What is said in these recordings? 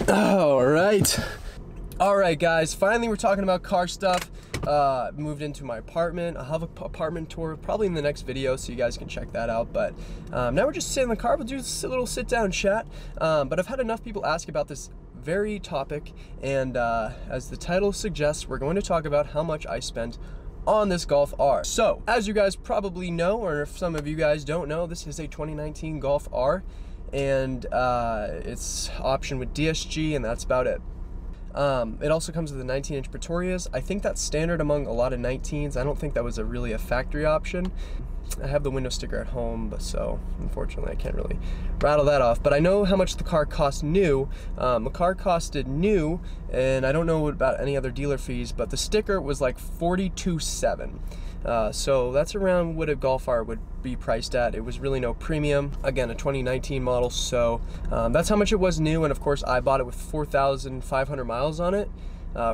Alright guys, finally we're talking about car stuff. Moved into my apartment. I'll have an apartment tour probably in the next video, so you guys can check that out. But now we're just sitting in the car. We'll do a little sit down chat. But I've had enough people ask about this very topic, and as the title suggests, we're going to talk about how much I spent on this Golf R. So, as you guys probably know, or if some of you guys don't know, this is a 2019 Golf R, and it's optioned with DSG, and that's about it. It also comes with the 19-inch Pretorias. I think that's standard among a lot of 19s. I don't think that was really a factory option. I have the window sticker at home, but so unfortunately I can't really rattle that off. But I know how much the car cost new. The car costed new, and I don't know about any other dealer fees, but the sticker was like $42,700. So that's around what a Golf R would be priced at. It was really no premium. Again, a 2019 model, so that's how much it was new. And of course, I bought it with 4,500 miles on it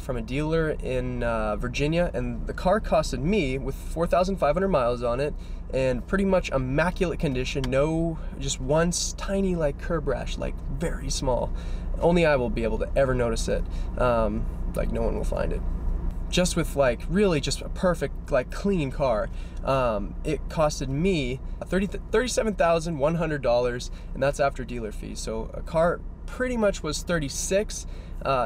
from a dealer in Virginia, and the car costed me with 4,500 miles on it and pretty much immaculate condition. No, just one tiny like curb rash, like very small. Only I will be able to ever notice it. Like no one will find it. Just with like really just a perfect like clean car. It costed me $37,100, and that's after dealer fees. So a car pretty much was $36,000.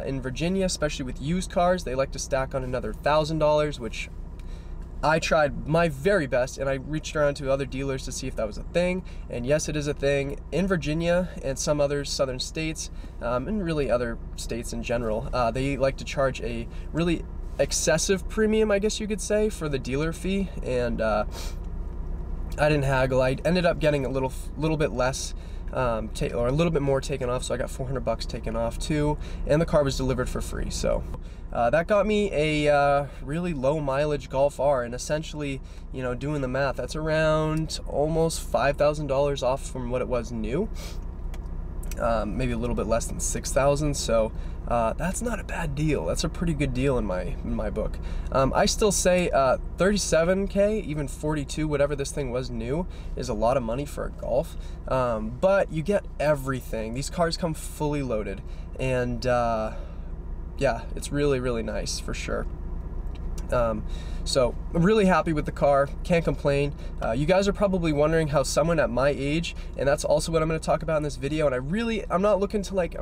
In Virginia, especially with used cars, they like to stack on another $1,000, which I tried my very best, and I reached around to other dealers to see if that was a thing, and yes, it is a thing in Virginia and some other southern states, and really other states in general. They like to charge a really excessive premium, I guess you could say, for the dealer fee, and I didn't haggle. I ended up getting a little bit less, or a little bit more taken off, so I got 400 bucks taken off too, and the car was delivered for free. So that got me a really low mileage Golf R, and essentially, you know, doing the math, that's around almost $5,000 off from what it was new. Maybe a little bit less than 6,000, so that's not a bad deal. That's a pretty good deal in my book. I still say 37K, even 42, whatever this thing was new, is a lot of money for a Golf. But you get everything. These cars come fully loaded, and yeah, it's really, really nice for sure. So I'm really happy with the car, can't complain. You guys are probably wondering how someone at my age, and that's also what I'm going to talk about in this video, and I'm not looking to like,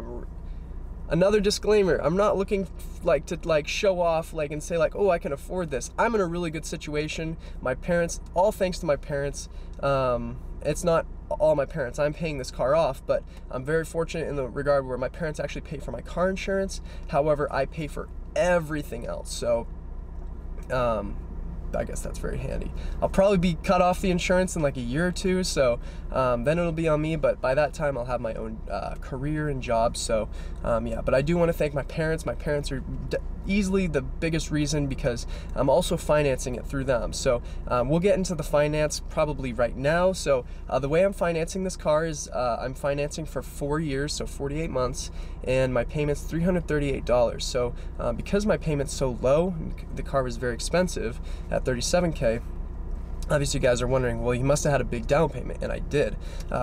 another disclaimer, I'm not looking like to like show off like and say like, oh, I can afford this. I'm in a really good situation. My parents, all thanks to my parents, it's not all my parents, I'm paying this car off, but I'm very fortunate in the regard where my parents actually pay for my car insurance. However, I pay for everything else, so I guess that's very handy. I'll probably be cut off the insurance in like a year or two, so then it'll be on me, but by that time I'll have my own career and job. So yeah, but I do want to thank my parents. My parents are easily the biggest reason, because I'm also financing it through them. So we'll get into the finance probably right now. So the way I'm financing this car is I'm financing for 4 years, so 48 months, and my payment's $338. So because my payment's so low, the car was very expensive at $37K. Obviously, you guys are wondering, well, you must have had a big down payment, and I did.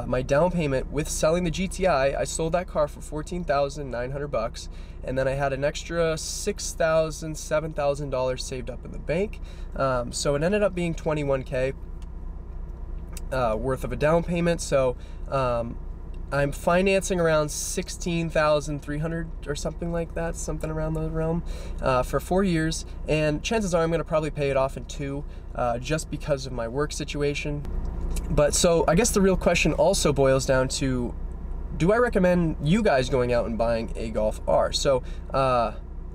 My down payment with selling the GTI, I sold that car for $14,900, and then I had an extra $6,000, $7,000 saved up in the bank. So it ended up being $21K worth of a down payment. So I'm financing around $16,300 or something like that, something around the realm, for 4 years, and chances are I'm going to probably pay it off in 2, just because of my work situation. But so I guess the real question also boils down to, do I recommend you guys going out and buying a Golf R? So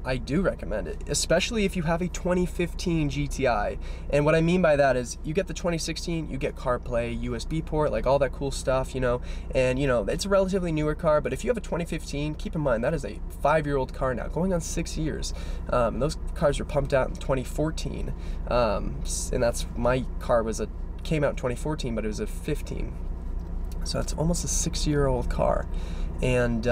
I do recommend it, especially if you have a 2015 GTI. And what I mean by that is, you get the 2016, you get CarPlay, USB port, like all that cool stuff, you know, and you know, it's a relatively newer car. But if you have a 2015, keep in mind that is a 5-year-old car now, going on 6 years. And those cars were pumped out in 2014, and that's, my car came out in 2014, but it was a 15, so that's almost a 6-year-old car. And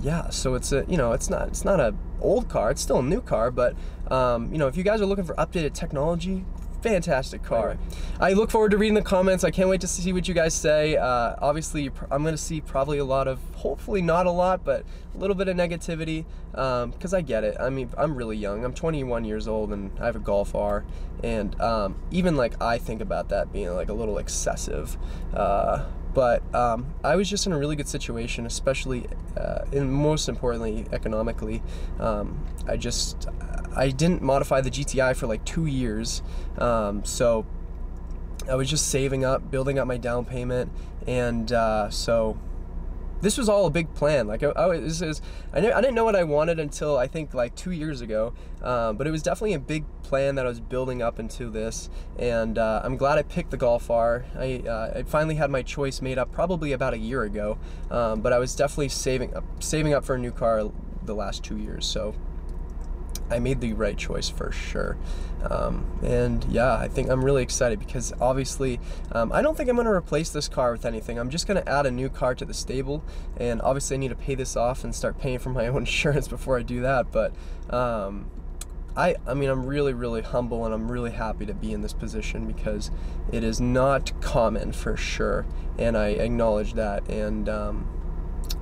yeah, so it's a, you know, it's not a old car, it's still a new car, but you know, if you guys are looking for updated technology, fantastic car. I look forward to reading the comments. I can't wait to see what you guys say. Obviously, I'm gonna see probably a lot of, hopefully not a lot, but a little bit of negativity, because I get it. I mean, I'm really young. I'm 21 years old and I have a Golf R, and even like I think about that being like a little excessive. But I was just in a really good situation, especially, and most importantly, economically. I didn't modify the GTI for like 2 years, so I was just saving up, building up my down payment, and so this was all a big plan. Like I didn't know what I wanted until I think like 2 years ago, but it was definitely a big plan that I was building up into this, and I'm glad I picked the Golf R. I finally had my choice made up probably about a year ago, but I was definitely saving up for a new car the last 2 years, so I made the right choice for sure. And yeah, I think I'm really excited because obviously I don't think I'm gonna replace this car with anything. I'm just gonna add a new car to the stable, and obviously I need to pay this off and start paying for my own insurance before I do that. But I mean, I'm really humble, and I'm really happy to be in this position because it is not common for sure, and I acknowledge that. And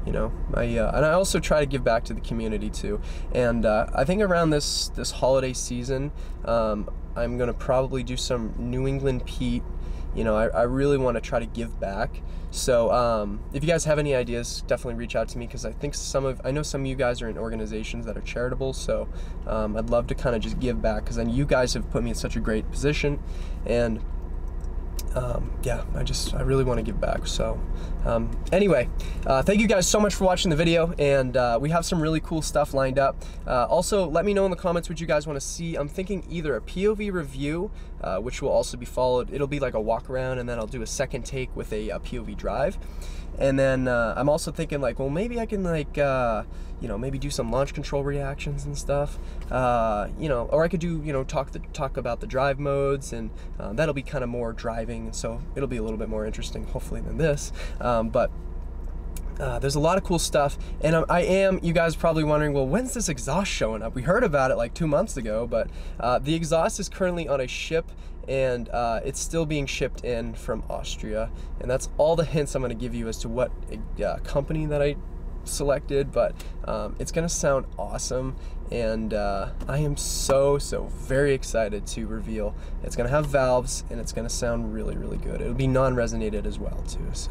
you know, and I also try to give back to the community too. And I think around this holiday season, I'm gonna probably do some New England Pete. You know, I really want to try to give back. So if you guys have any ideas, definitely reach out to me, because I think I know some of you guys are in organizations that are charitable. So I'd love to kind of just give back, because then you guys have put me in such a great position, and yeah, I really want to give back. So anyway, thank you guys so much for watching the video, and we have some really cool stuff lined up. Also, let me know in the comments what you guys want to see. I'm thinking either a POV review, which will also be followed. It'll be like a walk around, and then I'll do a second take with a POV drive. And then I'm also thinking like, well, maybe I can like, you know, maybe do some launch control reactions and stuff, you know, or I could do, you know, talk about the drive modes, and that'll be kind of more driving, so it'll be a little bit more interesting, hopefully, than this. But there's a lot of cool stuff, and you guys are probably wondering, well, when's this exhaust showing up? We heard about it like 2 months ago, but the exhaust is currently on a ship, and it's still being shipped in from Austria, and that's all the hints I'm going to give you as to what company that I selected. But it's gonna sound awesome, and I am so very excited to reveal. It's gonna have valves, and it's gonna sound really good. It'll be non-resonated as well too. So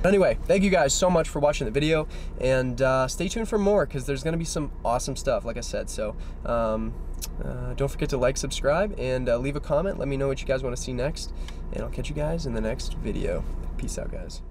anyway, thank you guys so much for watching the video, and stay tuned for more, because there's gonna be some awesome stuff, like I said. So don't forget to like, subscribe, and leave a comment. Let me know what you guys want to see next, and I'll catch you guys in the next video. Peace out, guys.